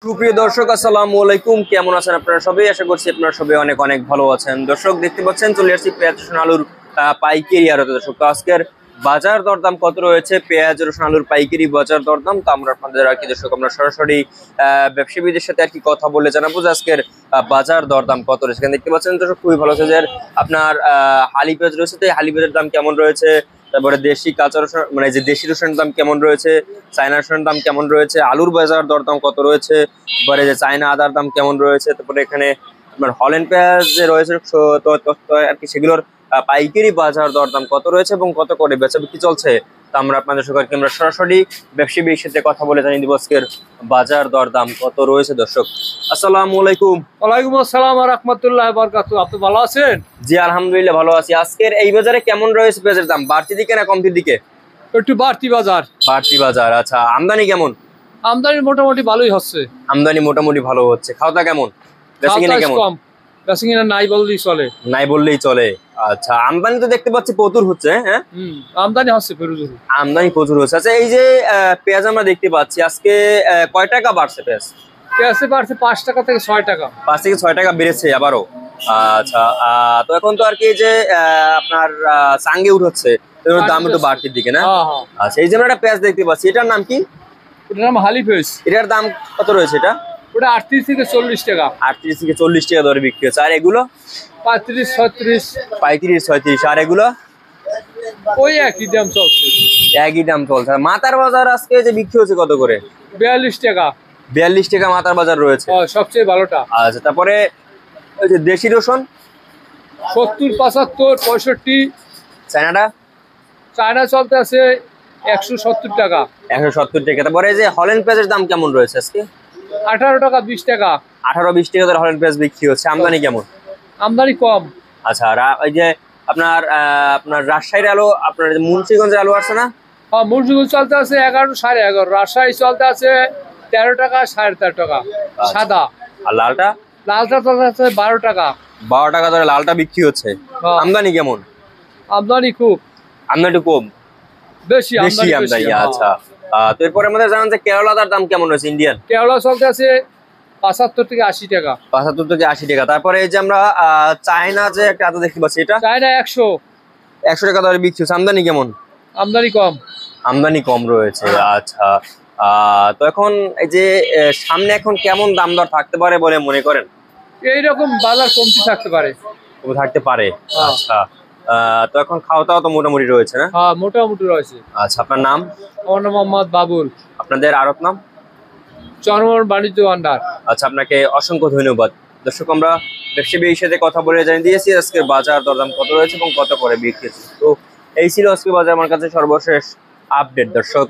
সুপ্রিয় দর্শক আসসালামু আলাইকুম, কেমন আছেন আপনারা সবাই? আশা করছি আপনারা সবাই অনেক অনেক ভালো আছেন। দর্শক দেখতে পাচ্ছেন চলে আসছি পেঁয়াজ রসুন আলুর পাইকারি আড়তে। দর্শক তো আজকের বাজার দরদাম কত রয়েছে, পেঁয়াজ রসুন আলুর পাইকারি বাজার দরদাম তো আমরা আপনাদের আর কি দর্শক আমরা সরাসরি ব্যবসায়ীদের সাথে আর কি কথা বলে জানাবো যে আজকের বাজার দরদাম কত রয়েছে। এখানে দেখতে পাচ্ছেন দর্শক খুবই ভালো আছে যে আপনার হালি পেঁয়াজ রয়েছে, তো হালি পেঁয়াজের দাম কেমন রয়েছে, তারপরে দেশি কাঁচা রসুন মানে যে দেশি রসুনের দাম কেমন রয়েছে, চায়না রসুনের দাম কেমন রয়েছে, আলুর বাজার দরদাম কত রয়েছে, তারপরে যে চায়না আদার দাম কেমন রয়েছে, তারপরে এখানে আপনার হল্যান্ড পেঁয়াজ যে রয়েছে আর কি সেগুলোর পাইকারি বাজার দরদাম কত রয়েছে এবং কত করে বেচা বিক্রি চলছে তা আমরা আপনাদের সঙ্গে আমরা সরাসরি ব্যবসায়ীর সাথে কথা বলে জানিয়ে দিব আজকের বাজার দরদাম কত রয়েছে। দর্শক আসসালামু আলাইকুম। ওয়ালাইকুম আসসালাম ওয়া রাহমাতুল্লাহি ওয়া বারাকাতুহু। আপনি ভালো আছেন? জি আলহামদুলিল্লাহ ভালো আছি। আজকের এই বাজারে কেমন রয়েছে পেঁয়াজের দাম, বাড়তি দিকে না কমতির দিকে? একটু বাড়তি বাজার। বাড়তি বাজার, আচ্ছা। আমদানি কেমন? আমদানি মোটামুটি ভালোই হচ্ছে। আমদানি মোটামুটি ভালো হচ্ছে। খাওয়া কেমন? বেচাকেনা কেমন? কম, বেচাকেনা নাই বললেই চলে। নাই বললেই চলে। আচ্ছা, আমদানি তো দেখতে পাচ্ছি প্রচুর হচ্ছে। হ্যাঁ আমদানি হচ্ছে প্রচুর। আমদানি প্রচুর হচ্ছে। আচ্ছা, এই যে পেঁয়াজ আমরা দেখতে পাচ্ছি আজকে কয় টাকা বাড়ছে পেঁয়াজ? পেঁয়াজে বাড়ছে 5 টাকা থেকে 6 টাকা। 5 থেকে 6 টাকা বেড়েছে আবারও। আচ্ছা, তো এখন তো আর কি যে আপনার চাঙ্গে উঠছে, দাম একটু বাড়তির দিকে না? আচ্ছা, এই যে আমরা একটা পেঁয়াজ দেখতে পাচ্ছি, এটার নাম কি? এটার নাম হালি পেঁয়াজ। এটার দাম কত রয়েছে? এটা ওটা 38 থেকে 40 টাকা। 38 থেকে 40 টাকা দরে বিক্রি হচ্ছে। আর এগুলো 35 36 35 36। আর এগুলো ওই একই দাম চলছে। একই দাম চলছে। মাথার বাজার আজকে যে বিক্রি হচ্ছে কত করে? 42 টাকা। 42 টাকা মাথার বাজার রয়েছে। সবচেয়ে ভালোটা। আচ্ছা, তারপরে ওই যে দেশি রসুন 70 75 65। চায়নাটা? চায়না চলতে আছে 170 টাকা। 170 টাকা। তারপরে যে হল্যান্ড পেঁয়াজের দাম কেমন রয়েছে আজকে? 18 টাকা 20 টাকা। 18-20 টাকা ধরে হল্যান্ড পেঁয়াজ বিক্রি হচ্ছে। আমদানি কেমন? আমদানি কম। আচ্ছা, ওই যে আপনার রাজশাহীর আলু, আপনার মুন্সিগঞ্জের আলু আছে না? হ্যাঁ, মুন্সিগঞ্জ চলতে আছে 11 11.5। রাজশাহী চলতে আছে 13 টাকা 13.5 টাকা সাদা। আর লালটা? লালটা চলতে আছে 12 টাকা। 12 টাকা ধরে লালটা বিক্রি হচ্ছে। আমদানি কেমন? আমদানি খুব। আমদানি কম, বেশি আমদানি। আচ্ছা, তো এরপরে আমাদের জানান যে কেরলার দাম কেমন রয়েছে? ইন্ডিয়ান কেরলা চলতে আছে 75 থেকে 80 টাকা। 75 থেকে 80 টাকা। তারপরে এই যে আমরা চায়না যে একটা আদা দেখতে পাচ্ছি, এটা চায়না 100 টাকা ধরে বিক্রি হচ্ছে। আমদানি কেমন? আমদানি কম। আমদানি কম রয়েছে। আচ্ছা, তো এখন এই যে সামনে এখন কেমন দাম দর থাকতে পারে বলে মনে করেন? এইরকম বাজার কমতি থাকতে পারে। থাকতে পারে। আচ্ছা, তো এখন খাওয়া দাওয়া তো মোটামুটি রয়েছে না? হ্যাঁ, মোটামুটি রয়েছে। আচ্ছা, আপনার নাম? আমার নাম মোহাম্মদ বাবুল। আপনাদের আড়ত নাম? চরমন বাণিজ্য ভান্ডার। আচ্ছা, আপনাকে অসংখ্য ধন্যবাদ। দর্শক, আমরা ব্যবসায়ীর সাথে কথা বলে জানিয়ে দিয়েছি আজকে বাজার দরদাম কত রয়েছে এবং কত করে বিক্রি হচ্ছে। তো এই ছিল আজকে বাজার আমার কাছে সর্বশেষ আপডেট। দর্শক।